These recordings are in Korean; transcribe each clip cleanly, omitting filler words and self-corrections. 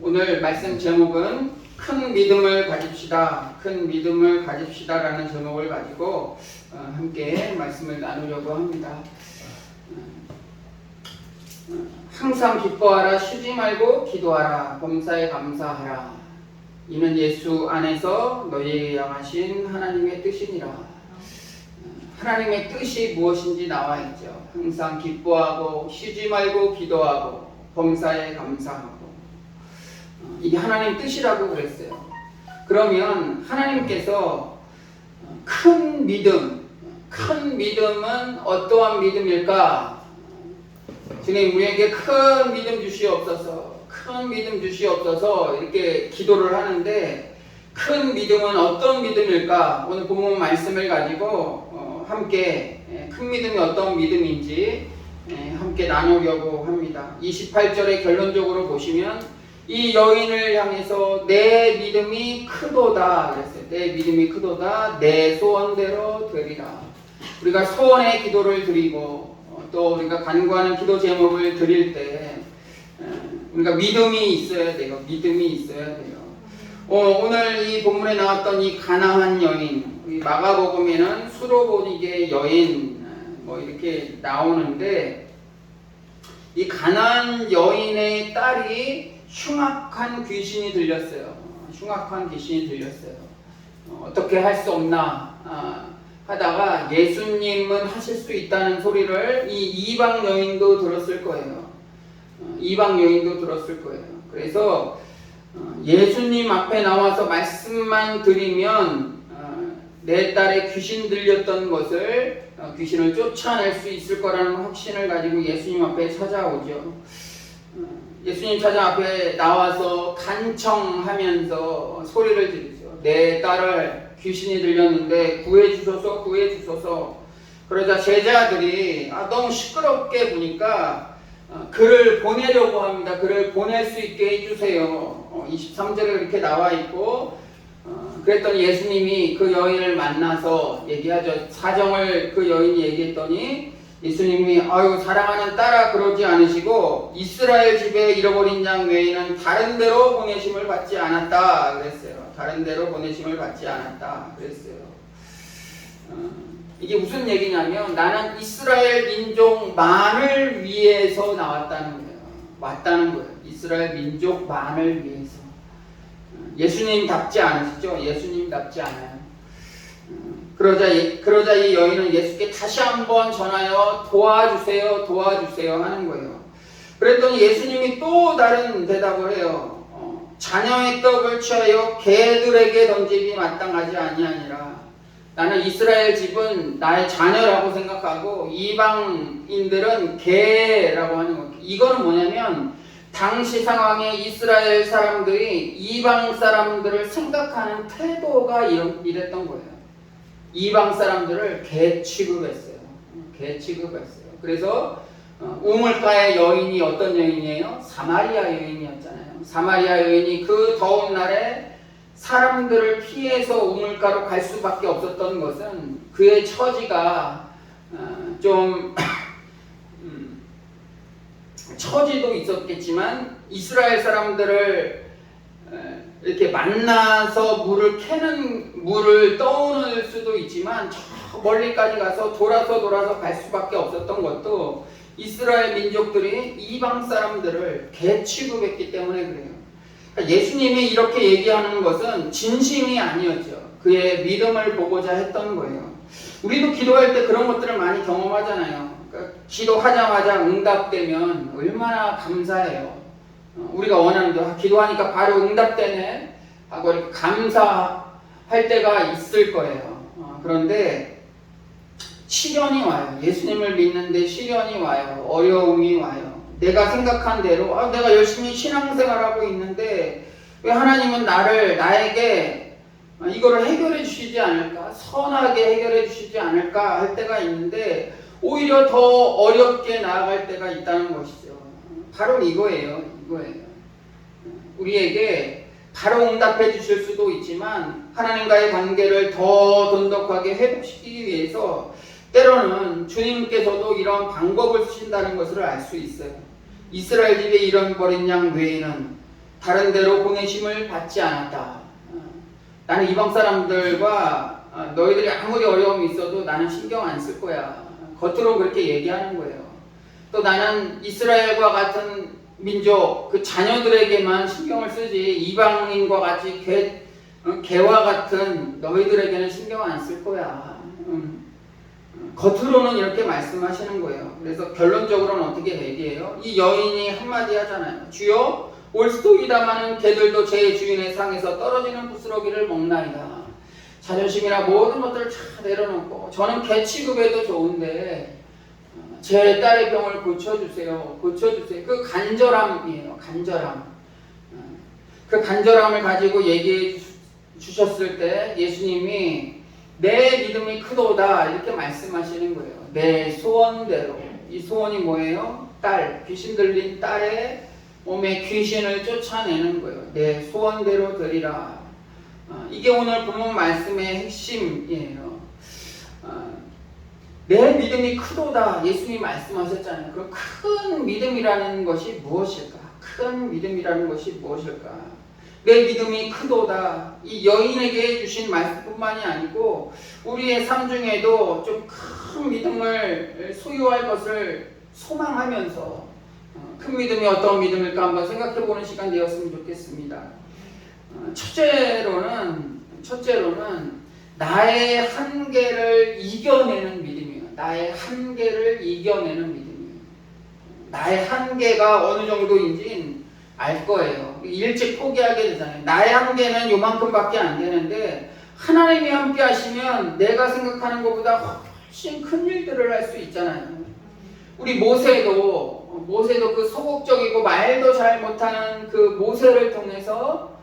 오늘 말씀 제목은 큰 믿음을 가집시다. 큰 믿음을 가집시다라는 제목을 가지고 함께 말씀을 나누려고 합니다. 항상 기뻐하라, 쉬지 말고 기도하라, 범사에 감사하라. 이는 예수 안에서 너희에게 향하신 하나님의 뜻이니라. 하나님의 뜻이 무엇인지 나와 있죠. 항상 기뻐하고 쉬지 말고 기도하고 범사에 감사하고. 이게 하나님 뜻이라고 그랬어요. 그러면 하나님께서 큰 믿음은 어떠한 믿음일까? 주님 우리에게 큰 믿음 주시옵소서 이렇게 기도를 하는데, 큰 믿음은 어떤 믿음일까? 오늘 본문 말씀을 가지고 함께 큰 믿음이 어떤 믿음인지 함께 나누려고 합니다. 28절에 결론적으로 보시면 이 여인을 향해서 내 믿음이 크도다 그랬어요. 내 믿음이 크도다, 내 소원대로 되리라. 우리가 소원의 기도를 드리고 또 우리가 간구하는 기도 제목을 드릴 때 우리가 믿음이 있어야 돼요. 오늘 이 본문에 나왔던 이 가나안 여인, 마가복음에는 수로보니게 여인 이렇게 나오는데, 이 가나안 여인의 딸이 흉악한 귀신이 들렸어요. 어떻게 할 수 없나 하다가 예수님은 하실 수 있다는 소리를 이 이방 여인도 들었을 거예요. 그래서 예수님 앞에 나와서 말씀만 드리면 내 딸의 귀신 들렸던 것을 귀신을 쫓아낼 수 있을 거라는 확신을 가지고 예수님 앞에 찾아오죠. 예수님 앞에 나와서 간청하면서 소리를 지르죠. 내 딸을 귀신이 들렸는데 구해주소서. 그러자 제자들이 너무 시끄럽게 보니까 그를 보내려고 합니다. 그를 보낼 수 있게 해주세요. 23절에 그렇게 나와 있고, 그랬더니 예수님이 그 여인을 만나서 얘기하죠. 사정을 그 여인이 얘기했더니 예수님이 사랑하는 딸아, 그러지 않으시고 이스라엘 집에 잃어버린 양 외에는 다른 데로 보내심을 받지 않았다 그랬어요. 이게 무슨 얘기냐면, 나는 이스라엘 민족만을 위해서 왔다는 거예요. 이스라엘 민족만을 위해서. 예수님답지 않으시죠? 예수님답지 않아요. 그러자 이 여인은 예수께 다시 한번 전하여 도와주세요 하는 거예요. 그랬더니 예수님이 또 다른 대답을 해요. 자녀의 떡을 취하여 개들에게 던지기 마땅하지 아니하니라. 나는 이스라엘 집은 나의 자녀라고 생각하고 이방인들은 개라고 하는 거예요. 이거는 뭐냐면, 당시 상황에 이스라엘 사람들이 이방 사람들을 생각하는 태도가 이랬던 거예요. 이방 사람들을 개 취급했어요. 그래서 우물가의 여인이 어떤 여인이에요? 사마리아 여인이었잖아요. 사마리아 여인이 그 더운 날에 사람들을 피해서 우물가로 갈 수밖에 없었던 것은 그의 처지가 좀 처지도 있었겠지만, 이스라엘 사람들을 이렇게 만나서 물을 떠오를 수도 있지만 저 멀리까지 가서 돌아서 갈 수밖에 없었던 것도 이스라엘 민족들이 이방 사람들을 개 취급했기 때문에 그래요. 그러니까 예수님이 이렇게 얘기하는 것은 진심이 아니었죠. 그의 믿음을 보고자 했던 거예요. 우리도 기도할 때 그런 것들을 많이 경험하잖아요. 그러니까 기도하자마자 응답되면 얼마나 감사해요. 우리가 원하는 거 기도하니까 바로 응답되네 하고 이렇게 감사할 때가 있을 거예요. 그런데 시련이 와요. 예수님을 믿는데 시련이 와요. 어려움이 와요. 내가 생각한 대로 내가 열심히 신앙생활하고 있는데 왜 하나님은 나에게 이거를 해결해 주시지 않을까? 선하게 해결해 주시지 않을까? 할 때가 있는데 오히려 더 어렵게 나아갈 때가 있다는 것이죠. 바로 이거예요. 우리에게 바로 응답해 주실 수도 있지만, 하나님과의 관계를 더 돈독하게 회복시키기 위해서 때로는 주님께서도 이런 방법을 쓰신다는 것을 알 수 있어요. 이스라엘 집에 잃어버린 양 외에는 다른 데로 보내심을 받지 않았다. 나는 이방 사람들과 너희들이 아무리 어려움이 있어도 나는 신경 안 쓸 거야. 겉으로 그렇게 얘기하는 거예요. 또 나는 이스라엘과 같은 민족 그 자녀들에게만 신경을 쓰지 이방인과 같이 개와 같은 너희들에게는 신경 안 쓸 거야. 겉으로는 이렇게 말씀하시는 거예요. 그래서 결론적으로는 어떻게 얘기해요? 이 여인이 한마디 하잖아요. 주여 올스토이다마는 개들도 제 주인의 상에서 떨어지는 부스러기를 먹나이다. 자존심이나 모든 것들을 다 내려놓고 저는 개 취급해도 좋은데 제 딸의 병을 고쳐주세요. 고쳐주세요. 그 간절함이에요. 간절함. 그 간절함을 가지고 얘기해 주셨을 때 예수님이 내 믿음이 크도다 이렇게 말씀하시는 거예요. 내 소원대로. 이 소원이 뭐예요? 딸, 귀신 들린 딸의 몸에 귀신을 쫓아내는 거예요. 내 소원대로 되리라. 이게 오늘 본문 말씀의 핵심이에요. 내 믿음이 크도다 예수님이 말씀하셨잖아요. 그럼 큰 믿음이라는 것이 무엇일까? 큰 믿음이라는 것이 무엇일까? 내 믿음이 크도다. 이 여인에게 주신 말씀뿐만이 아니고 우리의 삶 중에도 좀 큰 믿음을 소유할 것을 소망하면서 큰 믿음이 어떤 믿음일까 한번 생각해보는 시간 되었으면 좋겠습니다. 첫째로는 나의 한계를 이겨내는 믿음이에요. 나의 한계를 이겨내는 믿음이에요. 나의 한계가 어느 정도인지 알 거예요. 일찍 포기하게 되잖아요. 나의 한계는 요만큼밖에 안 되는데 하나님이 함께 하시면 내가 생각하는 것보다 훨씬 큰 일들을 할 수 있잖아요. 우리 모세도 그 소극적이고 말도 잘 못하는 그 모세를 통해서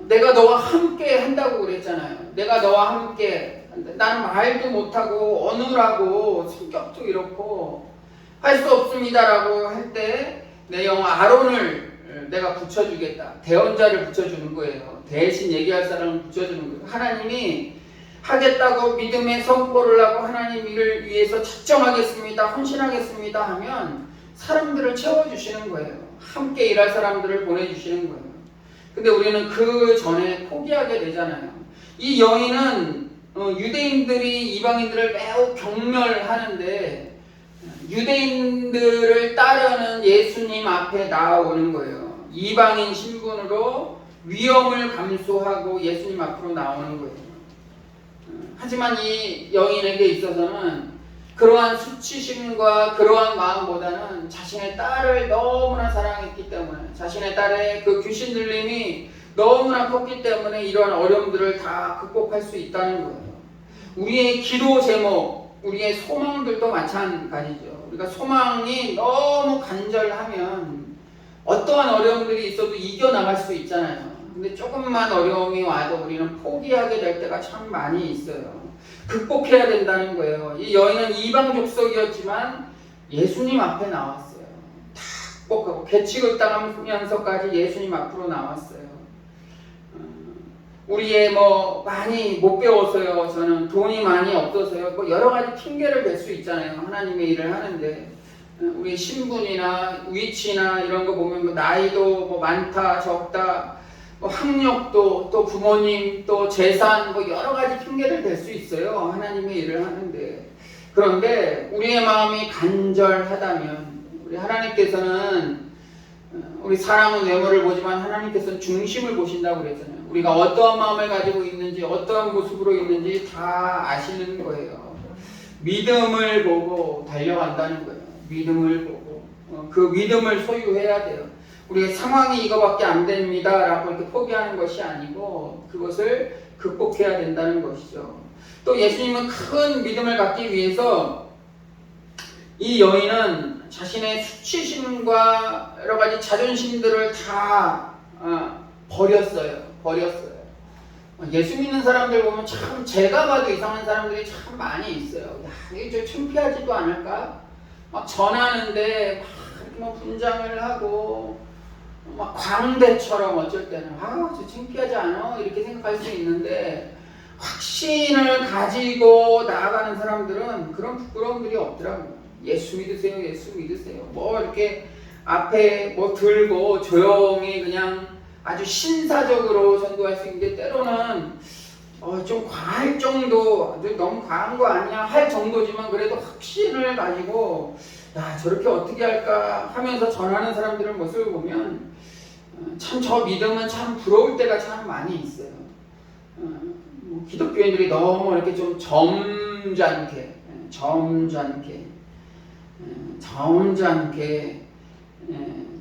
내가 너와 함께 한다고 그랬잖아요. 내가 너와 함께 나는 말도 못하고 어눌하고 성격도 이렇고 할 수 없습니다라고 할 때 내 영 아론을 내가 붙여주겠다. 대언자를 붙여주는 거예요. 대신 얘기할 사람을 붙여주는 거예요. 하나님이 하겠다고 믿음의 선포를 하고 하나님 일을 위해서 작정하겠습니다. 헌신하겠습니다 하면 사람들을 채워주시는 거예요. 함께 일할 사람들을 보내주시는 거예요. 근데 우리는 그 전에 포기하게 되잖아요. 이 여인은 유대인들이 이방인들을 매우 경멸하는데 유대인들을 따르는 예수님 앞에 나아오는 거예요. 이방인 신분으로 위험을 감수하고 예수님 앞으로 나오는 거예요. 하지만 이 여인에게 있어서는 그러한 수치심과 그러한 마음보다는 자신의 딸을 너무나 사랑했기 때문에 자신의 딸의 그 귀신 들림이 너무나 컸기 때문에 이러한 어려움들을 다 극복할 수 있다는 거예요. 우리의 기도 제목, 우리의 소망들도 마찬가지죠. 우리가 소망이 너무 간절하면 어떠한 어려움들이 있어도 이겨나갈 수 있잖아요. 근데 조금만 어려움이 와도 우리는 포기하게 될 때가 참 많이 있어요. 극복해야 된다는 거예요. 이 여인은 이방 족속이었지만 예수님 앞에 나왔어요. 다 극복하고 계칙을 당하면서까지 예수님 앞으로 나왔어요. 우리의 많이 못 배워서요. 저는 돈이 많이 없어서요. 여러 가지 핑계를 댈 수 있잖아요. 하나님의 일을 하는데 우리 신분이나 위치나 이런 거 보면 나이도 많다 적다 학력도 또 부모님 또 재산 여러 가지 핑계를 댈 수 있어요. 하나님의 일을 하는데 그런데 우리의 마음이 간절하다면 우리 하나님께서는 우리 사람은 외모를 보지만 하나님께서는 중심을 보신다고 그랬잖아요. 우리가 어떠한 마음을 가지고 있는지 어떠한 모습으로 있는지 다 아시는 거예요. 믿음을 보고 달려간다는 거예요. 믿음을 보고 그 믿음을 소유해야 돼요. 우리의 상황이 이거밖에 안 됩니다 라고 이렇게 포기하는 것이 아니고 그것을 극복해야 된다는 것이죠. 또 예수님은 큰 믿음을 갖기 위해서 이 여인은 자신의 수치심과 여러 가지 자존심들을 다 버렸어요. 예수 믿는 사람들 보면 참 제가 봐도 이상한 사람들이 참 많이 있어요. 야, 이게 좀 창피하지도 않을까? 막 전하는데 막 분장을 하고 막 광대처럼 어쩔 때는 저 창피하지 않아? 이렇게 생각할 수 있는데 확신을 가지고 나아가는 사람들은 그런 부끄러움들이 없더라고요. 예수 믿으세요. 예수 믿으세요. 이렇게 앞에 뭐 들고 조용히 그냥 아주 신사적으로 전도할 수 있는데 때로는 좀 과할 정도, 너무 과한 거 아니야 할 정도지만 그래도 확신을 가지고 야 저렇게 어떻게 할까 하면서 전하는 사람들의 모습을 보면 참 저 믿음은 참 부러울 때가 참 많이 있어요. 뭐 기독교인들이 너무 이렇게 좀 점잖게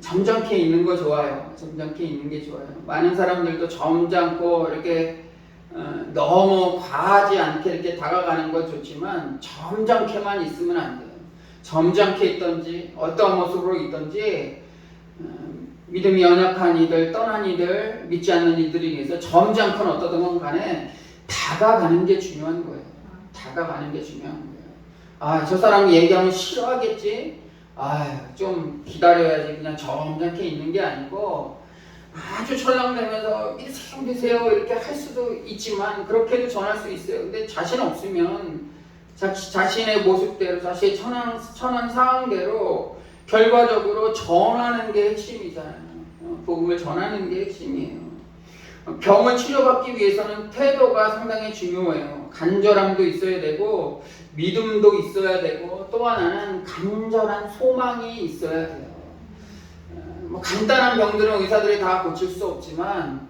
점잖게 있는 거 좋아요. 점잖게 있는 게 좋아요. 많은 사람들도 점잖고 이렇게 너무 과하지 않게 이렇게 다가가는 건 좋지만 점잖게만 있으면 안 돼요. 점잖게 있든지 어떤 모습으로 있든지 믿음이 연약한 이들, 떠난 이들, 믿지 않는 이들에 의해서 점잖건 어떠든 간에 다가가는 게 중요한 거예요. 다가가는 게 중요한 거예요. 아, 저 사람이 얘기하면 싫어하겠지? 좀 기다려야지. 그냥 점잖게 있는 게 아니고 아주 철렁대면서 믿으세요 이렇게 할 수도 있지만 그렇게도 전할 수 있어요. 근데 자신 없으면 자신의 모습대로 자신의 처한 상황대로 결과적으로 전하는 게 핵심이잖아요. 복음을 전하는 게 핵심이에요. 병을 치료받기 위해서는 태도가 상당히 중요해요. 간절함도 있어야 되고 믿음도 있어야 되고 또 하나는 간절한 소망이 있어야 돼요. 뭐 간단한 병들은 의사들이 다 고칠 수 없지만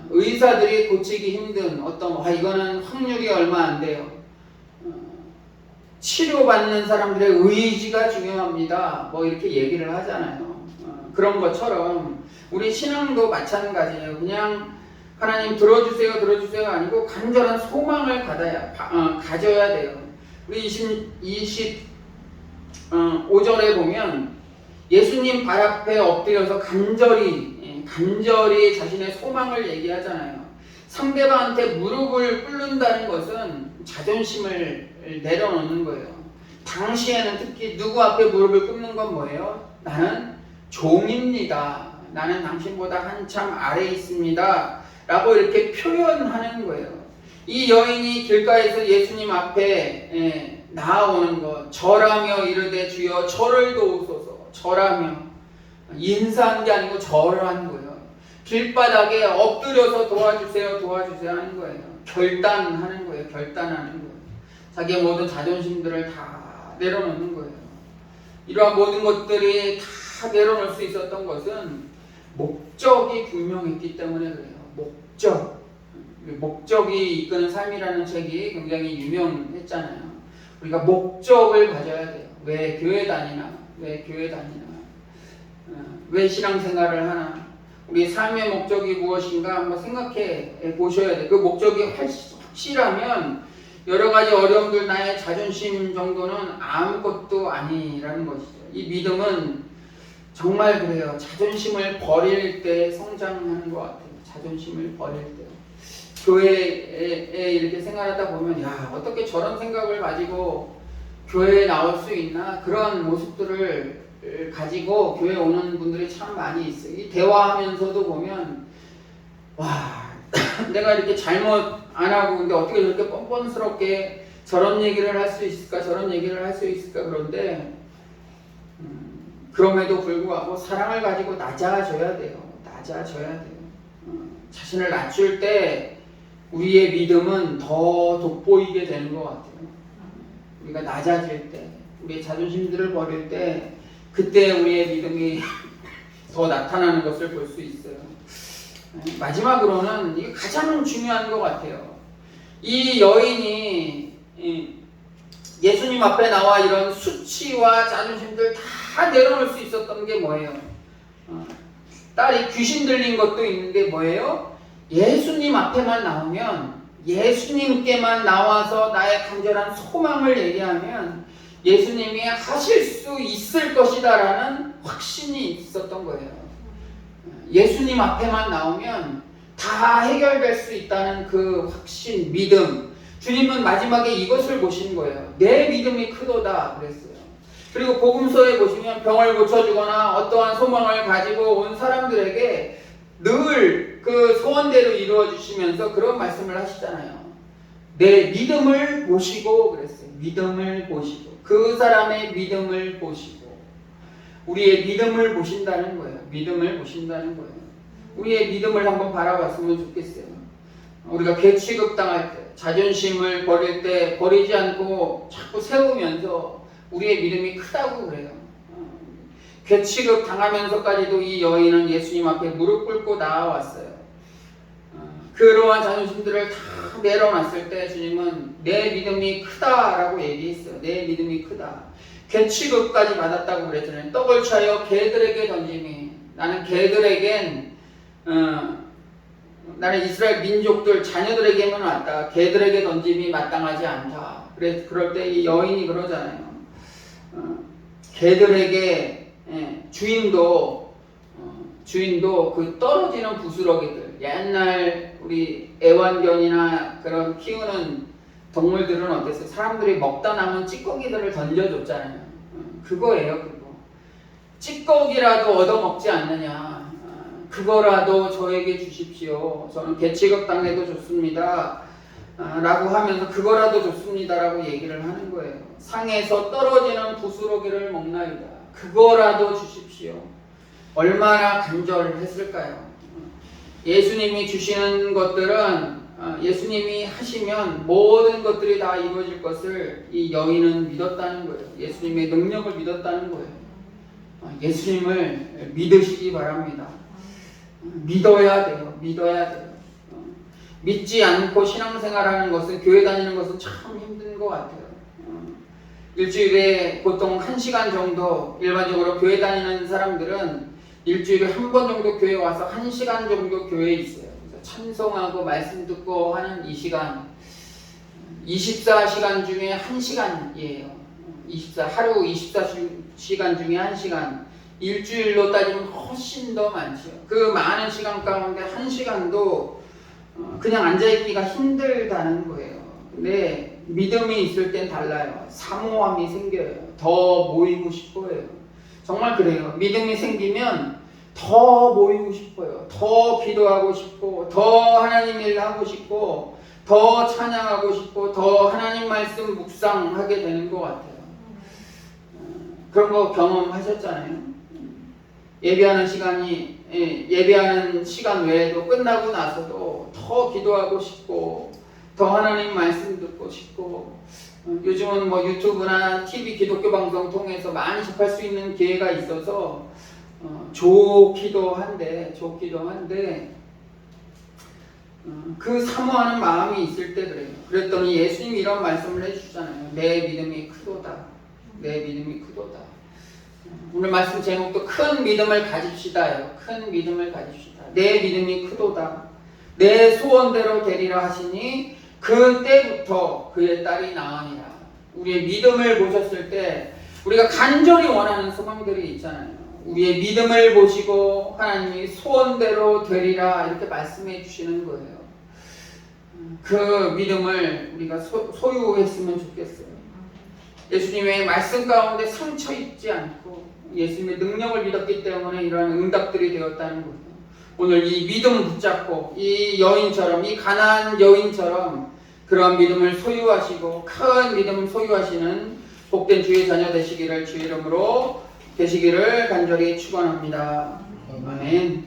의사들이 고치기 힘든 어떤 이거는 확률이 얼마 안 돼요. 치료받는 사람들의 의지가 중요합니다. 뭐 이렇게 얘기를 하잖아요. 그런 것처럼 우리 신앙도 마찬가지예요. 그냥 하나님 들어주세요 아니고 간절한 소망을 가져야 돼요. 우리 25절에 보면 예수님 발 앞에 엎드려서 간절히 자신의 소망을 얘기하잖아요. 상대방한테 무릎을 꿇는다는 것은 자존심을 내려놓는 거예요. 당시에는 특히 누구 앞에 무릎을 꿇는 건 뭐예요? 나는 종입니다. 나는 당신보다 한참 아래에 있습니다. 라고 이렇게 표현하는 거예요. 이 여인이 길가에서 예수님 앞에 나아오는 것, 절하며 이르되 주여 저를 도우소서. 절하며 인사한 게 아니고 절한 거예요. 길바닥에 엎드려서 도와주세요 하는 거예요. 결단하는 거예요. 자기의 모든 자존심들을 다 내려놓는 거예요. 이러한 모든 것들이 다 내려놓을 수 있었던 것은 목적이 분명했기 때문에 그래요. 목적이 이끄는 삶이라는 책이 굉장히 유명했잖아요. 우리가 목적을 가져야 돼요. 왜 교회 다니나? 왜 신앙생활을 하나? 우리 삶의 목적이 무엇인가 한번 생각해 보셔야 돼요. 그 목적이 확실하면 여러 가지 어려움들 나의 자존심 정도는 아무것도 아니라는 것이죠. 이 믿음은 정말 그래요. 자존심을 버릴 때 성장하는 것 같아요. 자존심을 버릴 때. 교회에 이렇게 생활하다 보면 어떻게 저런 생각을 가지고 교회에 나올 수 있나? 그런 모습들을 가지고 교회에 오는 분들이 참 많이 있어요. 이 대화하면서도 보면 내가 이렇게 잘못 안 하고 근데 어떻게 저렇게 뻔뻔스럽게 저런 얘기를 할 수 있을까? 그런데 그럼에도 불구하고 사랑을 가지고 낮아져야 돼요. 자신을 낮출 때 우리의 믿음은 더 돋보이게 되는 것 같아요. 우리가 낮아질 때, 우리의 자존심들을 버릴 때 그때 우리의 믿음이 더 나타나는 것을 볼 수 있어요. 마지막으로는 이게 가장 중요한 것 같아요. 이 여인이 예수님 앞에 나와 이런 수치와 자존심들 다 내려놓을 수 있었던 게 뭐예요? 딸이 귀신 들린 것도 있는데 뭐예요? 예수님 앞에만 나오면, 예수님께만 나와서 나의 간절한 소망을 얘기하면 예수님이 하실 수 있을 것이다 라는 확신이 있었던 거예요. 예수님 앞에만 나오면 다 해결될 수 있다는 그 확신, 믿음. 주님은 마지막에 이것을 보신 거예요. 내 믿음이 크도다 그랬어요. 그리고 복음서에 보시면 병을 고쳐주거나 어떠한 소망을 가지고 온 사람들에게 늘 그 소원대로 이루어주시면서 그런 말씀을 하시잖아요. 내 믿음을 보시고 그랬어요. 믿음을 보시고 그 사람의 믿음을 보시고 우리의 믿음을 보신다는 거예요. 믿음을 보신다는 거예요. 우리의 믿음을 한번 바라봤으면 좋겠어요. 우리가 괴취급당할 때, 자존심을 버릴 때 버리지 않고 자꾸 세우면서 우리의 믿음이 크다고 그래요. 괴취급 당하면서까지도 이 여인은 예수님 앞에 무릎 꿇고 나아왔어요. 그러한 자존심들을 다 내려놨을 때 주님은 내 믿음이 크다라고 얘기했어요. 내 믿음이 크다. 괴취급까지 받았다고 그랬잖아요. 떡을 취하여 개들에게 던짐이, 나는 개들에겐 나는 이스라엘 민족들 자녀들에게만 왔다. 개들에게 던짐이 마땅하지 않다. 그럴 때 이 여인이 그러잖아요. 개들에게 주인도 그 떨어지는 부스러기들, 옛날 우리 애완견이나 그런 키우는 동물들은 어땠어요? 사람들이 먹다 남은 찌꺼기들을 던져줬잖아요. 그거예요, 그거. 찌꺼기라도 얻어먹지 않느냐. 그거라도 저에게 주십시오. 저는 개취급 당해도 좋습니다. 라고 하면서 그거라도 좋습니다라고 얘기를 하는 거예요. 상에서 떨어지는 부스러기를 먹나이다. 그거라도 주십시오. 얼마나 간절했을까요? 예수님이 주시는 것들은 예수님이 하시면 모든 것들이 다 이루어질 것을 이 여인은 믿었다는 거예요. 예수님의 능력을 믿었다는 거예요. 예수님을 믿으시기 바랍니다. 믿어야 돼요. 믿어야 돼요. 믿지 않고 신앙생활하는 것은, 교회 다니는 것은 참 힘든 것 같아요. 일주일에 보통 1시간 정도, 일반적으로 교회 다니는 사람들은 일주일에 한 번 정도 교회 와서 1시간 정도 교회에 있어요. 그래서 찬송하고 말씀 듣고 하는 이 시간, 24시간 중에 1시간이에요. 하루 24시간 중에 1시간. 일주일로 따지면 훨씬 더 많죠. 그 많은 시간 가운데 1시간도 그냥 앉아있기가 힘들다는 거예요. 근데 믿음이 있을 땐 달라요. 사모함이 생겨요. 더 모이고 싶어요. 정말 그래요. 믿음이 생기면 더 모이고 싶어요. 더 기도하고 싶고, 더 하나님 일 하고 싶고, 더 찬양하고 싶고, 더 하나님 말씀 묵상하게 되는 것 같아요. 그런 거 경험하셨잖아요. 예배하는 시간 외에도 끝나고 나서도 더 기도하고 싶고, 더 하나님 말씀 듣고 싶고, 요즘은 뭐 유튜브나 TV 기독교 방송 통해서 많이 접할 수 있는 기회가 있어서 좋기도 한데 그 사모하는 마음이 있을 때 그래요. 그랬더니 예수님이 이런 말씀을 해주잖아요. 내 믿음이 크도다. 내 믿음이 크도다. 오늘 말씀 제목도 큰 믿음을 가집시다요. 큰 믿음을 가집시다. 내 믿음이 크도다. 내 소원대로 되리라 하시니 그때부터 그의 딸이 나으니라. 우리의 믿음을 보셨을 때 우리가 간절히 원하는 소망들이 있잖아요. 우리의 믿음을 보시고 하나님이 소원대로 되리라 이렇게 말씀해 주시는 거예요. 그 믿음을 우리가 소유했으면 좋겠어요. 예수님의 말씀 가운데 상처 입지 않고 예수님의 능력을 믿었기 때문에 이러한 응답들이 되었다는 거예요. 오늘 이 믿음 붙잡고 이 여인처럼, 이 가나안 여인처럼 그러한 믿음을 소유하시고 큰 믿음을 소유하시는 복된 주의 자녀 되시기를 주의 이름으로 되시기를 간절히 축원합니다. 아멘.